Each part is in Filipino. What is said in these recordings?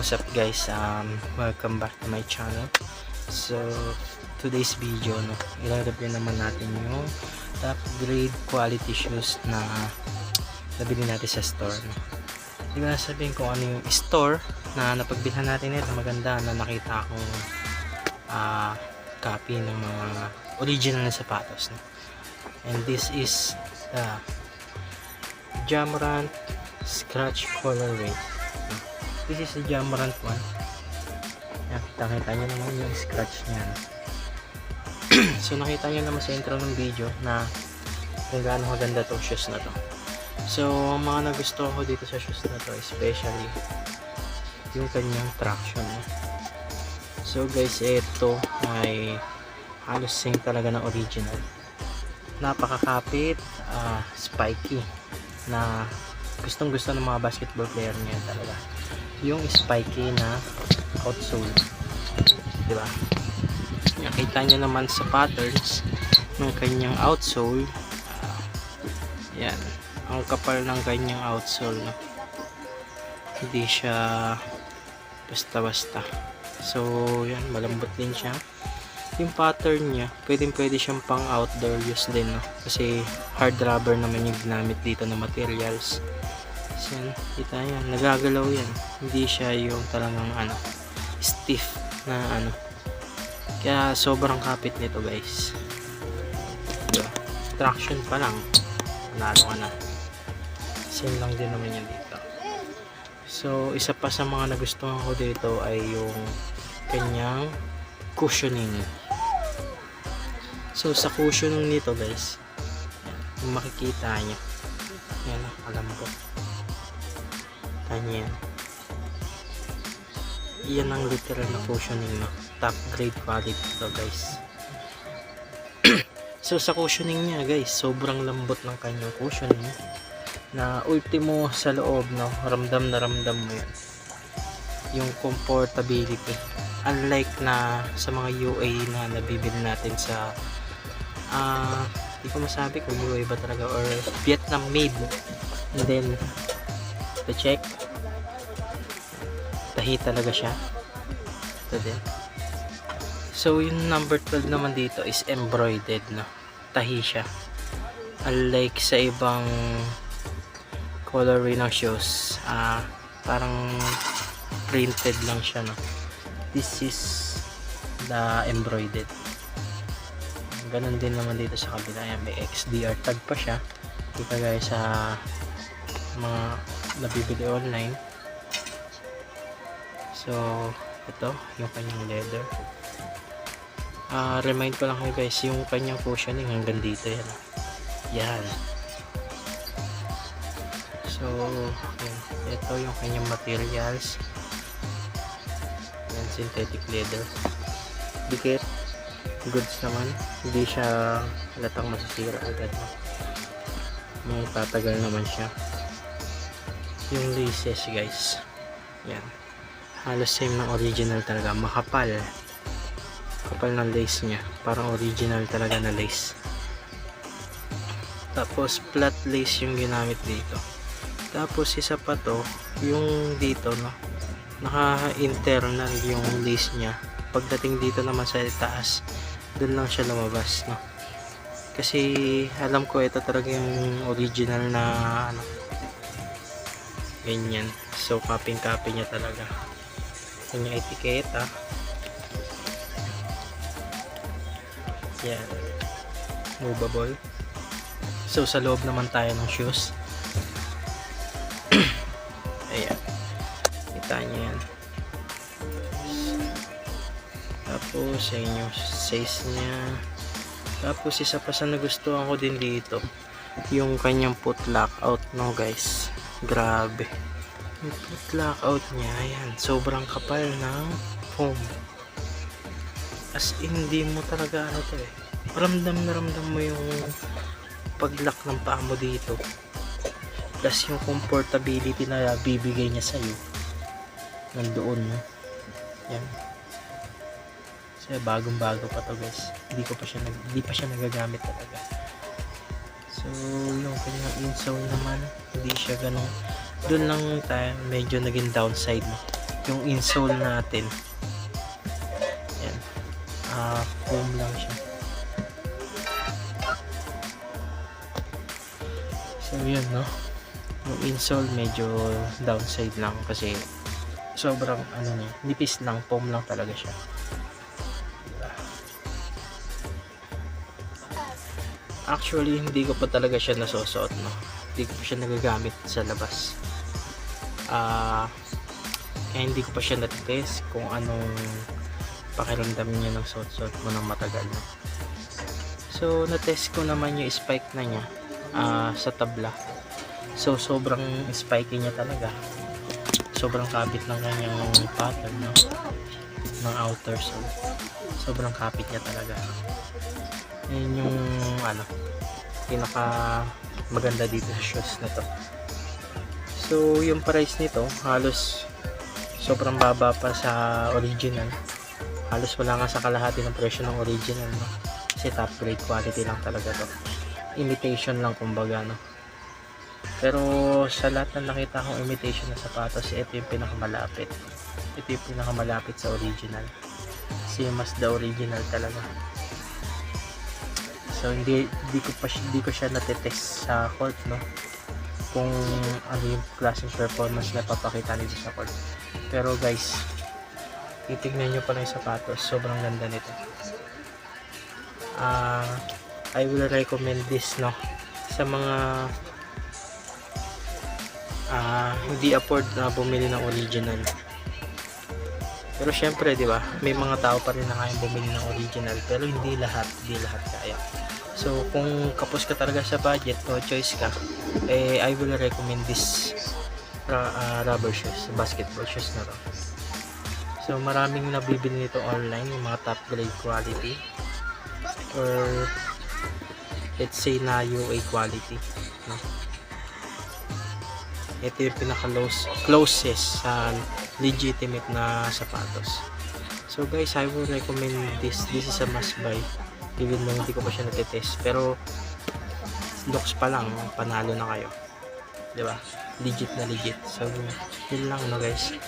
what's up guys, welcome back to my channel. So today's video, no, ilalabay naman natin yung top grade quality shoes na nabili natin sa store, no. Hindi ko na sabihin kung ano yung store na napagbilhan natin ito. Maganda na nakita akong copy ng mga original na sapatos, no. And this is the Jamorant Scratch Colorway. This is the Jamorant one. Yan, kita nyo naman yung scratch niyan. So nakita nyo naman sa intro ng video na kung gaano maganda tong shoes na to. So ang mga nagustuhan ko dito sa shoes na to, especially yung kanyang traction, no? So guys, ito ay halos same talaga ng original. Napakakapit, spiky, na gustong gusto ng mga basketball player niya talaga yung spiky na outsole, diba? Nakita nyo naman sa patterns ng kanyang outsole. Yan, ang kapal ng kanyang outsole, no? Hindi siya basta-basta. So yan, malambot din siya. Yung pattern niya, pwede siyang pang outdoor use din, no? Kasi hard rubber naman yung ginamit dito na materials. So yan, kita yan, nagagalaw yan. Hindi siya yung talagang stiff na kaya sobrang kapit nito guys. Diba? Traction pa lang, panalo ka na. Same lang din naman yan dito. So isa pa sa mga nagustuhan ko dito ay yung kanyang cushioning. So sa cushioning nito guys, kung makikita nyo, yan, kalambot. Yan, yan ang literal na cushioning, no? Top grade quality to guys. So sa cushioning niya guys, sobrang lambot ng kanyang cushioning, na ultimo sa loob, no? Ramdam na ramdam mo yan yung comfortability, unlike na sa mga UA na nabibili natin sa hindi ko masabi kung UA ba talaga or Vietnam made. And then to check, tahi talaga siya. Ito din. So yung number 12 naman dito is embroidered, no? Tahi siya, unlike sa ibang colorway ng shoes, parang printed lang siya, no? This is the embroidered. Ganon din naman dito sa kabila. Yan, may XDR tag pa siya, hindi kagaya sa mga nabibili online. So ito yung kanyang leather. Remind ko lang kayo guys, yung kanyang cushioning hanggang dito yan. Yan. So yan, ito yung kanyang materials. Yan, synthetic leather. Dikit, goods naman, hindi siya halatang masisira agad, no? May tatagal naman siya. Yung laces guys, yan, halos same ng original talaga. Makapal, kapal ng lace nya, parang original talaga na lace. Tapos flat lace yung ginamit dito. Tapos isa pa to, yung dito, no, naka-internal yung lace nya. Pagdating dito naman sa taas, doon lang siya lumabas, no? Kasi alam ko ito talaga yung original na ganyan. So copy niya talaga. Kanya etiketa. Yan, movable. So sa loob naman tayo ng shoes. Ayan, kita nyo yan. Tapos sa inyo size nya. Tapos isa pa sa nagustuhan ko din dito, yung kanyang foot lockout, no guys. Grabe yung foot lockout nya. Ayan, sobrang kapal ng foam. As in, hindi mo talaga to ramdam na ramdam mo yung pag-lock ng paa mo dito, plus yung comfortability na bibigay niya sa'yo nandoon, no? Yan. So bagong bago pa to guys, hindi pa siya nagagamit talaga. So yung kanyang insole naman, hindi siya ganun, doon lang tayo medyo naging downside, no? yung insole natin, yan, foam lang siya. So yun, no, yung insole medyo downside lang kasi sobrang ano niya, nipis lang, foam lang talaga siya. Actually hindi ko pa talaga siya nasusuot, no, hindi ko pa siya nagagamit sa labas. Kaya hindi ko pa siya natitest kung anong pakiramdam niya ng suot-suot mo ng matagal, no? So natest ko naman yung spike na niya sa tabla. So sobrang spiky niya talaga, sobrang kapit ng kanyang pattern, no, ng outer sole. Sobrang kapit niya talaga. Yun yung ano, pinaka maganda dito sa shoes na to. So yung price nito halos sobrang baba pa sa original. Halos wala nga sa kalahati ng presyo ng original, no? Kasi top grade quality lang talaga to. Imitation lang kumbaga, no? Pero sa lahat ng nakita kong imitation na sapatos, ito yung pinakamalapit. Ito yung pinakamalapit sa original. Same as the original talaga. So hindi ko siya natetest sa court, no, kung ano yung klaseng performance na papakita nito sa court. Pero guys, titignan nyo pala yung sapatos, sobrang ganda nito. I will recommend this, no, sa mga hindi afford na bumili ng original. Pero syempre, di ba, may mga tao pa rin na kayang bumili ng original, pero hindi lahat kaya. So kung kapos ka talaga sa budget, no choice ka, I will recommend this rubber shoes, basketball shoes na to. So maraming nabibili nito online, yung mga top grade quality or let's say na UA quality, no? Ito yung pinaka closest sa legitimate na sapatos. So guys, I will recommend this. This is a must buy, even though hindi ko pa siya natitest, pero looks pa lang panalo na kayo, di ba? Legit na legit. So yun lang, no guys.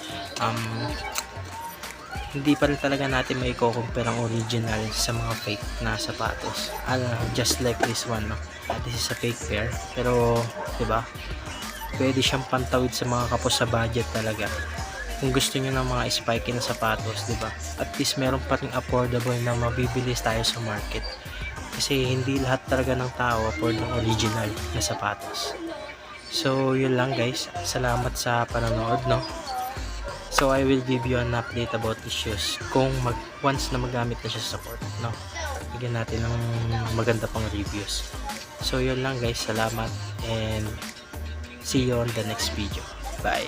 Hindi pa rin talaga natin may compare ang original sa mga fake na sapatos. Just like this one, no? This is a fake pair, pero di ba, pwede siyang pantawid sa mga kapos sa budget talaga. Kung gusto niyo ng mga spiky na sapatos, di ba? At least meron pa ring affordable na mabibilis tayo sa market. Kasi hindi lahat talaga ng tao afford ng original na sapatos. So yun lang guys, salamat sa panonood, no? So I will give you an update about the shoes kung once na magamit na siya sa court, no? Bigyan natin ng maganda pang reviews. So yun lang guys, salamat and see you on the next video. Bye.